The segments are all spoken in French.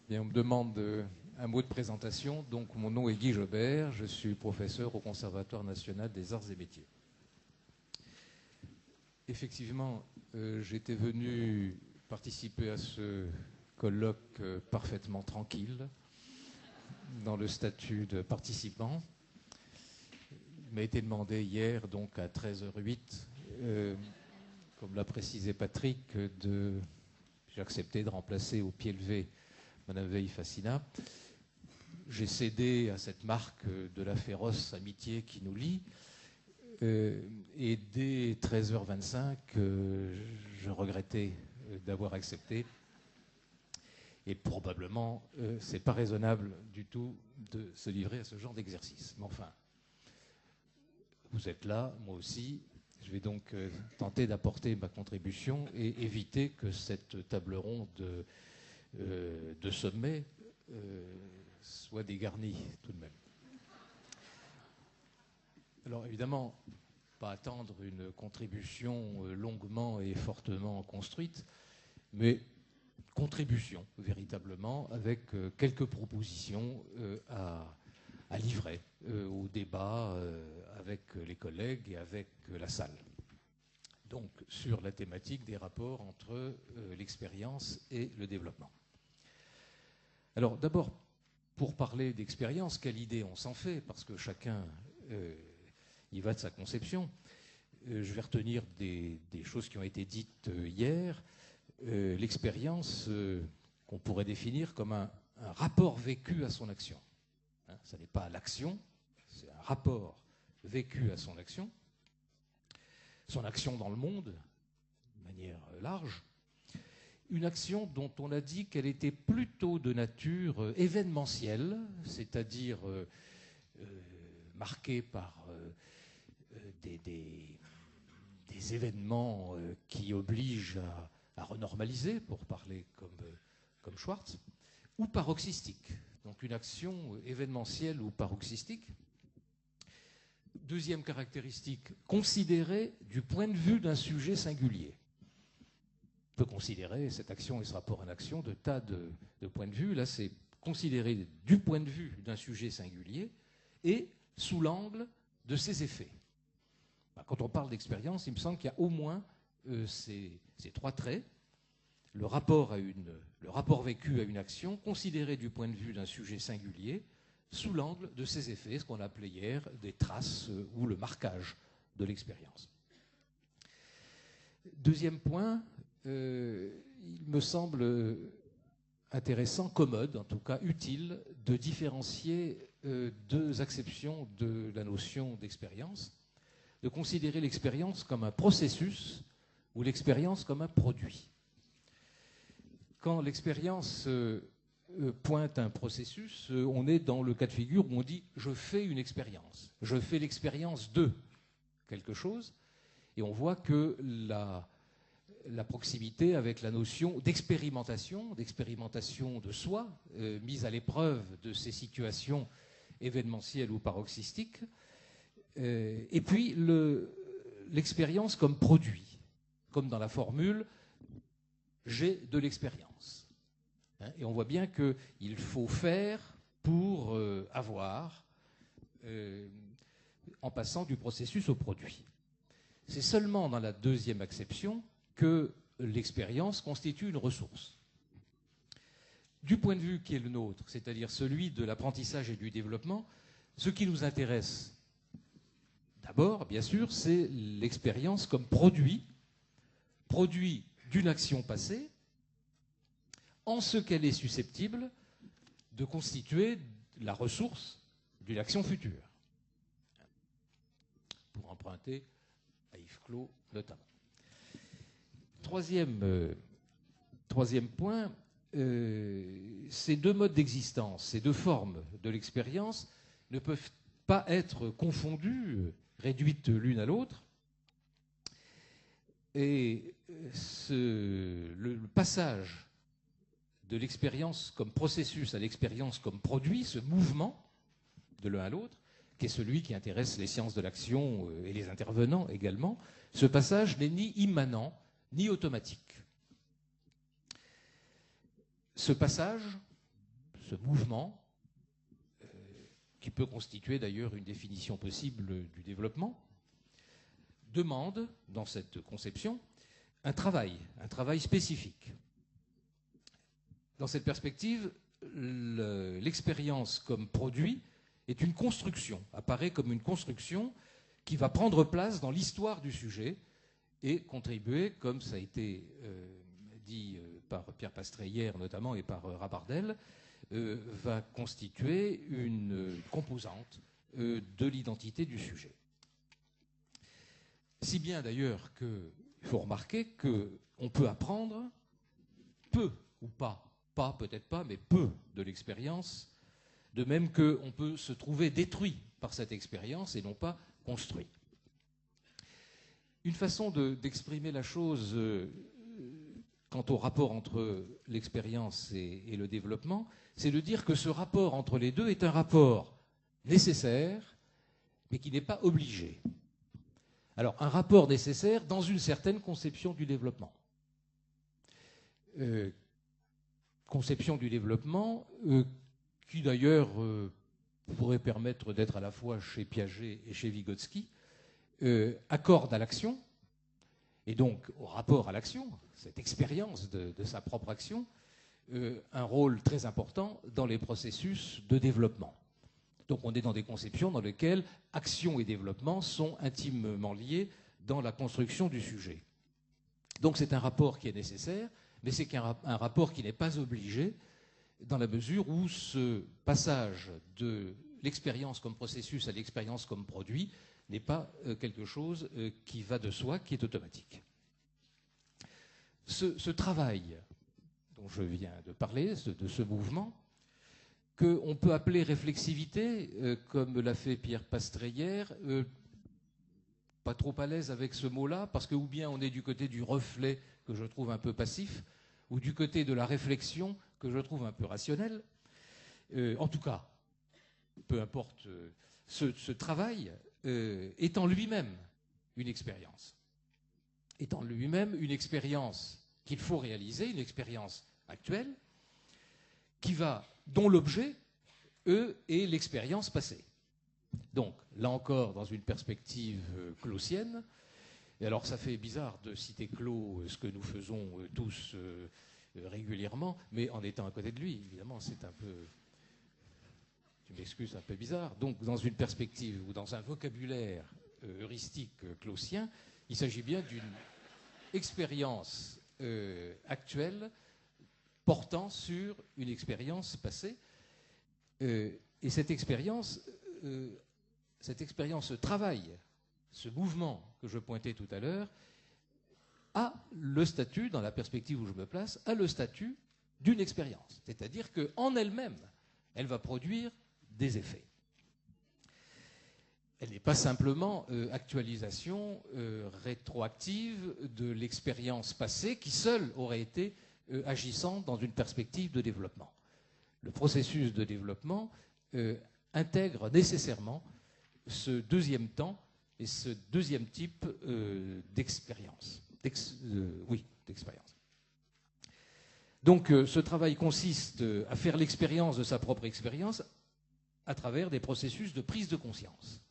Bien, on me demande un mot de présentation. Donc, mon nom est Guy Jobert, je suis professeur au Conservatoire national des arts et métiers. Effectivement, j'étais venu participer à ce colloque parfaitement tranquille, dans le statut de participant. Il m'a été demandé hier, donc à 13h08, comme l'a précisé Patrick, j'ai accepté de remplacer au pied levé Madame Veil-Facina. J'ai cédé à cette marque de la féroce amitié qui nous lie. Et dès 13h25, je regrettais d'avoir accepté. Et probablement, c'est pas raisonnable du tout de se livrer à ce genre d'exercice. Mais enfin, vous êtes là, moi aussi. Je vais donc tenter d'apporter ma contribution et éviter que cette table ronde de sommet soit dégarnie tout de même. Alors évidemment, pas attendre une contribution longuement et fortement construite, mais contribution véritablement avec quelques propositions à livrer au débat avec les collègues et avec la salle. Donc sur la thématique des rapports entre l'expérience et le développement. Alors d'abord, pour parler d'expérience, quelle idée on s'en fait, parce que chacun y va de sa conception. Je vais retenir des choses qui ont été dites hier. L'expérience qu'on pourrait définir comme un rapport vécu à son action. Ce n'est pas l'action, c'est un rapport vécu à son action dans le monde, de manière large. Une action dont on a dit qu'elle était plutôt de nature événementielle, c'est-à-dire marquée par des événements qui obligent à renormaliser, pour parler comme Schwartz, ou paroxystique. Donc une action événementielle ou paroxystique. Deuxième caractéristique, considérée du point de vue d'un sujet singulier. On peut considérer cette action et ce rapport à l'action de tas de points de vue. Là, c'est considéré du point de vue d'un sujet singulier et sous l'angle de ses effets. Quand on parle d'expérience, il me semble qu'il y a au moins ces trois traits. Le rapport vécu à une action, considéré du point de vue d'un sujet singulier, sous l'angle de ses effets, ce qu'on appelait hier des traces ou le marquage de l'expérience. Deuxième point, il me semble intéressant, commode, en tout cas utile, de différencier deux acceptions de la notion d'expérience, de considérer l'expérience comme un processus ou l'expérience comme un produit. Quand l'expérience pointe un processus, on est dans le cas de figure où on dit « je fais une expérience ». Je fais l'expérience de quelque chose, et on voit que la proximité avec la notion d'expérimentation de soi, mise à l'épreuve de ces situations événementielles ou paroxystiques, et puis l'expérience comme produit, comme dans la formule « j'ai de l'expérience ». Et on voit bien qu'il faut faire pour avoir, en passant du processus au produit. C'est seulement dans la deuxième acception que l'expérience constitue une ressource. Du point de vue qui est le nôtre, c'est-à-dire celui de l'apprentissage et du développement, ce qui nous intéresse d'abord, bien sûr, c'est l'expérience comme produit d'une action passée, en ce qu'elle est susceptible de constituer la ressource d'une action future. Pour emprunter à Yves Clos notamment. Troisième point, ces deux modes d'existence, ces deux formes de l'expérience ne peuvent pas être confondues, réduites l'une à l'autre. Et le passage de l'expérience comme processus à l'expérience comme produit, ce mouvement de l'un à l'autre, qui est celui qui intéresse les sciences de l'action et les intervenants également, ce passage n'est ni immanent ni automatique. Ce passage ce mouvement, qui peut constituer d'ailleurs une définition possible du développement, demande, dans cette conception, un travail spécifique. Dans cette perspective, l'expérience comme produit est une construction, apparaît comme une construction qui va prendre place dans l'histoire du sujet et contribuer, comme ça a été dit par Pierre Pastré hier notamment et par Rabardel, va constituer une composante de l'identité du sujet. Si bien d'ailleurs qu'il faut remarquer qu'on peut apprendre peu ou pas peut-être pas, mais peu de l'expérience, de même qu'on peut se trouver détruit par cette expérience et non pas construit. Une façon d'exprimer la chose quant au rapport entre l'expérience et le développement, c'est de dire que ce rapport entre les deux est un rapport nécessaire, mais qui n'est pas obligé. Alors, un rapport nécessaire dans une certaine conception du développement. Conception du développement qui d'ailleurs pourrait permettre d'être à la fois chez Piaget et chez Vygotsky, accorde à l'action, et donc au rapport à l'action, cette expérience de sa propre action, un rôle très important dans les processus de développement. Donc on est dans des conceptions dans lesquelles action et développement sont intimement liés dans la construction du sujet. Donc c'est un rapport qui est nécessaire, mais c'est un rapport qui n'est pas obligé, dans la mesure où ce passage de l'expérience comme processus à l'expérience comme produit n'est pas quelque chose qui va de soi, qui est automatique. Ce travail dont je viens de parler, de ce mouvement, qu'on peut appeler réflexivité, comme l'a fait Pierre Pastré hier, pas trop à l'aise avec ce mot-là, parce que ou bien on est du côté du reflet, que je trouve un peu passif, ou du côté de la réflexion, que je trouve un peu rationnel. En tout cas, peu importe, ce travail est en lui-même une expérience. Est en lui-même une expérience qu'il faut réaliser, une expérience actuelle, dont l'objet, est l'expérience passée. Donc, là encore, dans une perspective clausienne, et alors ça fait bizarre de citer Claude, ce que nous faisons tous régulièrement, mais en étant à côté de lui, évidemment, c'est un peu, tu m'excuses, un peu bizarre. Donc, dans une perspective ou dans un vocabulaire heuristique clausien, il s'agit bien d'une expérience actuelle portant sur une expérience passée. Et cette expérience travaille, ce mouvement que je pointais tout à l'heure, a le statut, dans la perspective où je me place, a le statut d'une expérience. C'est-à-dire qu'en elle-même, elle va produire des effets. Elle n'est pas simplement actualisation rétroactive de l'expérience passée qui seule aurait été agissant dans une perspective de développement. Le processus de développement intègre nécessairement ce deuxième temps et ce deuxième type d'expérience. D'expérience. Donc ce travail consiste à faire l'expérience de sa propre expérience à travers des processus de prise de conscience.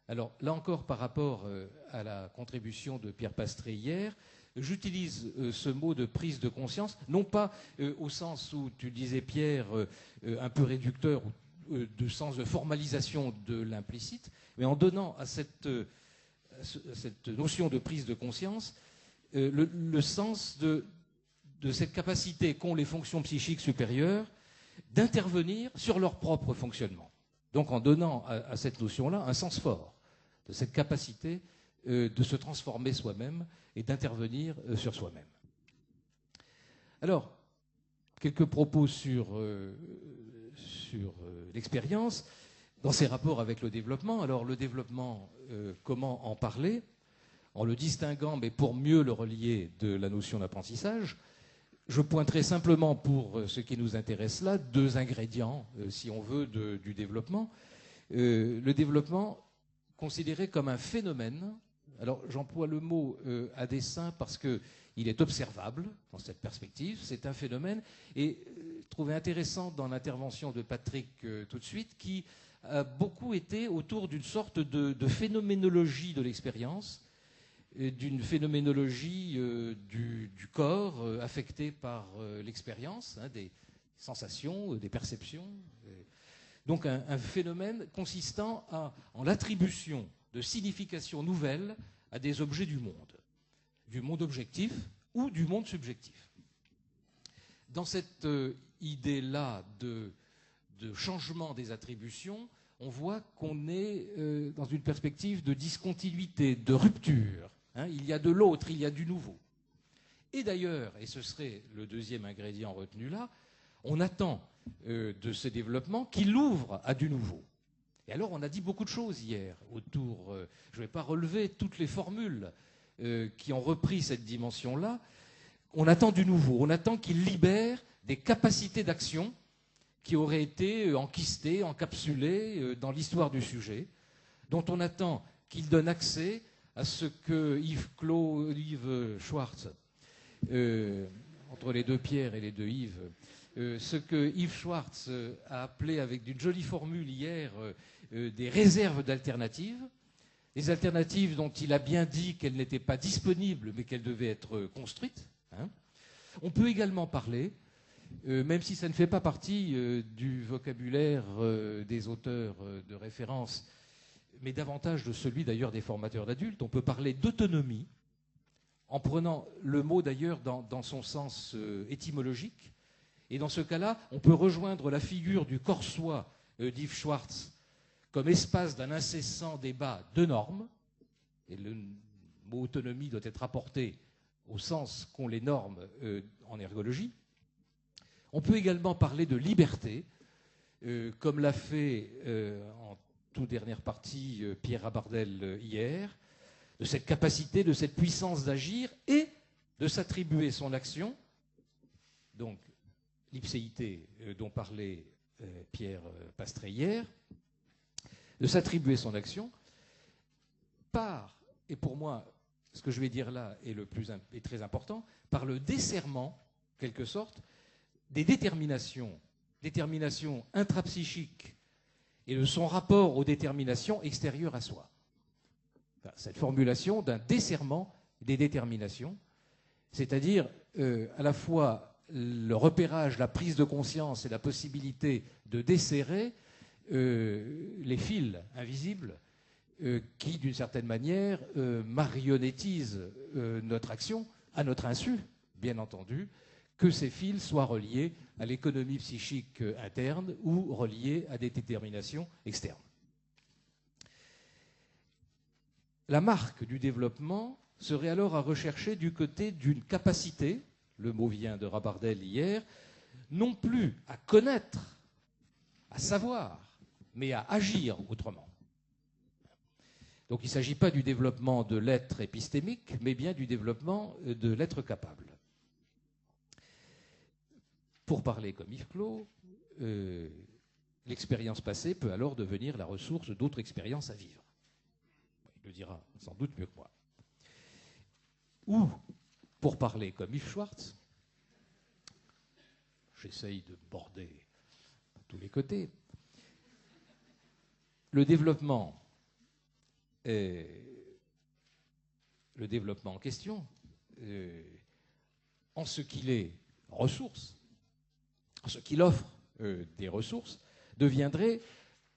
Alors là encore, par rapport à la contribution de Pierre Pastré hier, j'utilise ce mot de prise de conscience, non pas au sens où tu disais, Pierre, un peu réducteur, de sens de formalisation de l'implicite, mais en donnant à cette notion de prise de conscience le sens de cette capacité qu'ont les fonctions psychiques supérieures d'intervenir sur leur propre fonctionnement. Donc en donnant à cette notion-là un sens fort de cette capacité de se transformer soi-même et d'intervenir sur soi-même. Alors, quelques propos sur l'expérience dans ses rapports avec le développement. Alors le développement, comment en parler ? En le distinguant, mais pour mieux le relier de la notion d'apprentissage, je pointerai simplement pour ce qui nous intéresse là, deux ingrédients, si on veut, du développement. Le développement considéré comme un phénomène Alors j'emploie le mot à dessein parce qu'il est observable dans cette perspective, c'est un phénomène, et trouvé intéressant dans l'intervention de Patrick tout de suite, qui a beaucoup été autour d'une sorte de phénoménologie de l'expérience, d'une phénoménologie du corps affecté par l'expérience, hein, des sensations, des perceptions. Donc un phénomène consistant en l'attribution de significations nouvelles à des objets du monde objectif ou du monde subjectif. Dans cette idée-là de changement des attributions, on voit qu'on est dans une perspective de discontinuité, de rupture. Hein. Il y a de l'autre, il y a du nouveau. Et d'ailleurs, et ce serait le deuxième ingrédient retenu là, on attend de ce développement qu'il ouvre à du nouveau. Et alors, on a dit beaucoup de choses hier autour. Je ne vais pas relever toutes les formules qui ont repris cette dimension-là. On attend du nouveau. On attend qu'il libère des capacités d'action qui auraient été enquistées, encapsulées dans l'histoire du sujet, dont on attend qu'il donne accès à ce que Yves Schwartz, entre les deux Pierre et les deux Yves, ce que Yves Schwartz a appelé avec d'une jolie formule hier des réserves d'alternatives, des alternatives dont il a bien dit qu'elles n'étaient pas disponibles mais qu'elles devaient être construites. Hein. On peut également parler, même si ça ne fait pas partie du vocabulaire des auteurs de référence, mais davantage de celui d'ailleurs des formateurs d'adultes, on peut parler d'autonomie, en prenant le mot d'ailleurs dans son sens étymologique. Et dans ce cas-là, on peut rejoindre la figure du corps-soi d'Yves Schwartz comme espace d'un incessant débat de normes, et le mot autonomie doit être apporté au sens qu'ont les normes en ergologie. On peut également parler de liberté, comme l'a fait en toute dernière partie Pierre Rabardel hier, de cette capacité, de cette puissance d'agir et de s'attribuer son action, donc l'ipséité dont parlait Pierre Pastré hier, de s'attribuer son action par, et pour moi, ce que je vais dire là est très important, par le desserrement, en quelque sorte, des déterminations intrapsychiques et de son rapport aux déterminations extérieures à soi. Enfin, cette formulation d'un desserrement des déterminations, c'est-à-dire à la fois le repérage, la prise de conscience et la possibilité de desserrer les fils invisibles qui, d'une certaine manière, marionnettisent notre action à notre insu, bien entendu, que ces fils soient reliés à l'économie psychique interne ou reliés à des déterminations externes. La marque du développement serait alors à rechercher du côté d'une capacité, le mot vient de Rabardel hier, non plus à connaître, à savoir, mais à agir autrement. Donc il ne s'agit pas du développement de l'être épistémique, mais bien du développement de l'être capable. Pour parler comme Yves Clos, l'expérience passée peut alors devenir la ressource d'autres expériences à vivre. Il le dira sans doute mieux que moi. Ou, pour parler comme Yves Schwartz, j'essaye de border à tous les côtés, le développement en question, en ce qu'il est ressource, en ce qu'il offre des ressources, deviendrait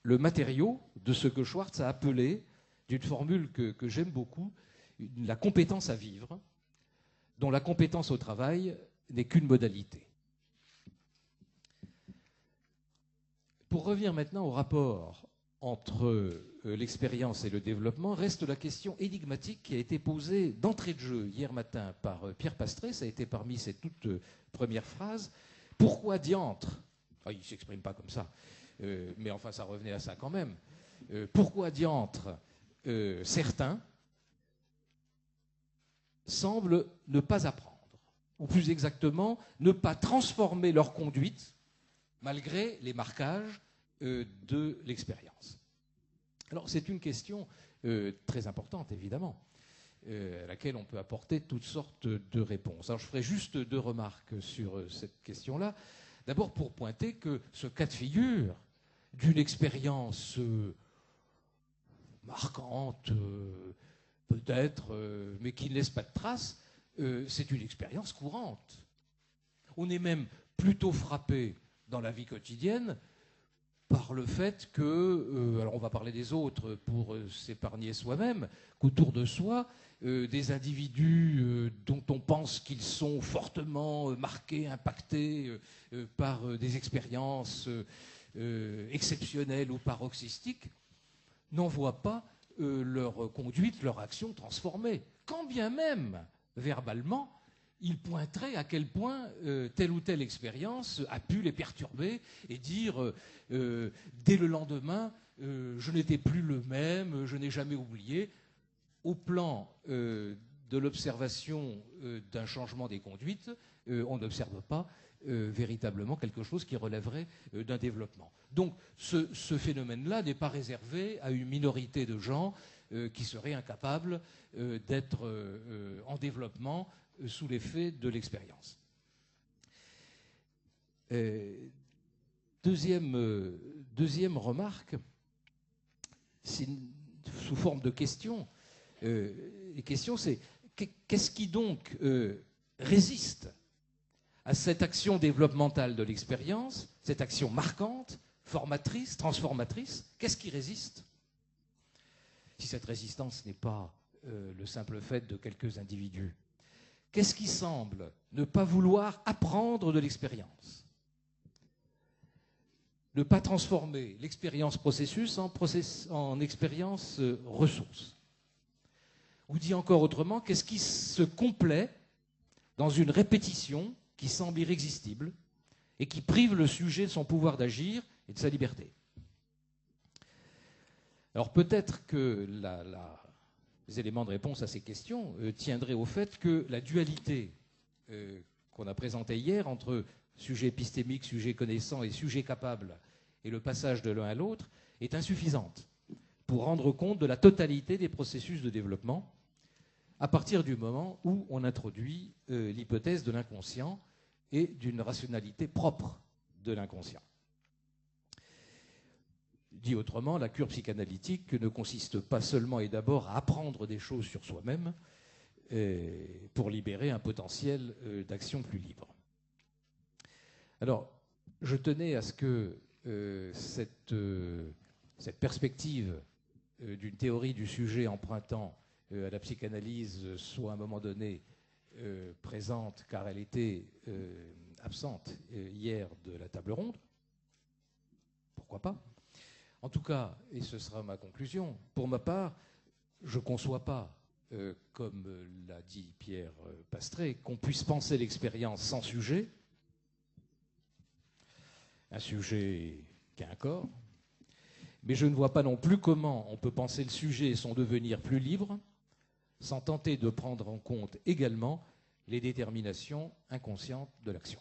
le matériau de ce que Schwartz a appelé, d'une formule que j'aime beaucoup, la compétence à vivre, dont la compétence au travail n'est qu'une modalité. Pour revenir maintenant au rapport entre l'expérience et le développement, reste la question énigmatique qui a été posée d'entrée de jeu hier matin par Pierre Pastré, ça a été parmi ses toutes premières phrases. Pourquoi diantre, enfin, il ne s'exprime pas comme ça, mais enfin ça revenait à ça quand même, pourquoi diantre certains semblent ne pas apprendre, ou plus exactement, ne pas transformer leur conduite malgré les marquages de l'expérience. Alors c'est une question très importante, évidemment. à laquelle on peut apporter toutes sortes de réponses. Alors je ferai juste 2 remarques sur cette question-là. D'abord pour pointer que ce cas de figure d'une expérience marquante, peut-être, mais qui ne laisse pas de traces, c'est une expérience courante. On est même plutôt frappé dans la vie quotidienne par le fait que, alors on va parler des autres pour s'épargner soi-même, qu'autour de soi, des individus dont on pense qu'ils sont fortement marqués, impactés par des expériences exceptionnelles ou paroxystiques, n'en voient pas leur conduite, leur action transformée. Quand bien même, verbalement, ils pointeraient à quel point telle ou telle expérience a pu les perturber et dire dès le lendemain, je n'étais plus le même, je n'ai jamais oublié. Au plan de l'observation d'un changement des conduites, on n'observe pas véritablement quelque chose qui relèverait d'un développement. Donc ce phénomène-là n'est pas réservé à une minorité de gens qui seraient incapables d'être en développement sous l'effet de l'expérience. Deuxième remarque, sous forme de question. Les questions, c'est qu'est-ce qui donc résiste à cette action développementale de l'expérience, cette action marquante, formatrice, transformatrice? Qu'est-ce qui résiste? Si cette résistance n'est pas le simple fait de quelques individus, qu'est-ce qui semble ne pas vouloir apprendre de l'expérience? Ne pas transformer l'expérience processus en expérience ressource? Ou dit encore autrement, qu'est-ce qui se complaît dans une répétition qui semble irrésistible et qui prive le sujet de son pouvoir d'agir et de sa liberté? Alors peut-être que les éléments de réponse à ces questions tiendraient au fait que la dualité qu'on a présentée hier entre sujet épistémique, sujet connaissant et sujet capable, et le passage de l'un à l'autre, est insuffisante pour rendre compte de la totalité des processus de développement à partir du moment où on introduit l'hypothèse de l'inconscient et d'une rationalité propre de l'inconscient. Dit autrement, la cure psychanalytique ne consiste pas seulement et d'abord à apprendre des choses sur soi-même pour libérer un potentiel d'action plus libre. Alors, je tenais à ce que cette perspective d'une théorie du sujet empruntant à la psychanalyse soit à un moment donné présente, car elle était absente hier de la table ronde. Pourquoi pas? En tout cas, et ce sera ma conclusion, pour ma part, je ne conçois pas, comme l'a dit Pierre Pastré, qu'on puisse penser l'expérience sans sujet, un sujet qui a un corps, mais je ne vois pas non plus comment on peut penser le sujet et son devenir plus libre sans tenter de prendre en compte également les déterminations inconscientes de l'action.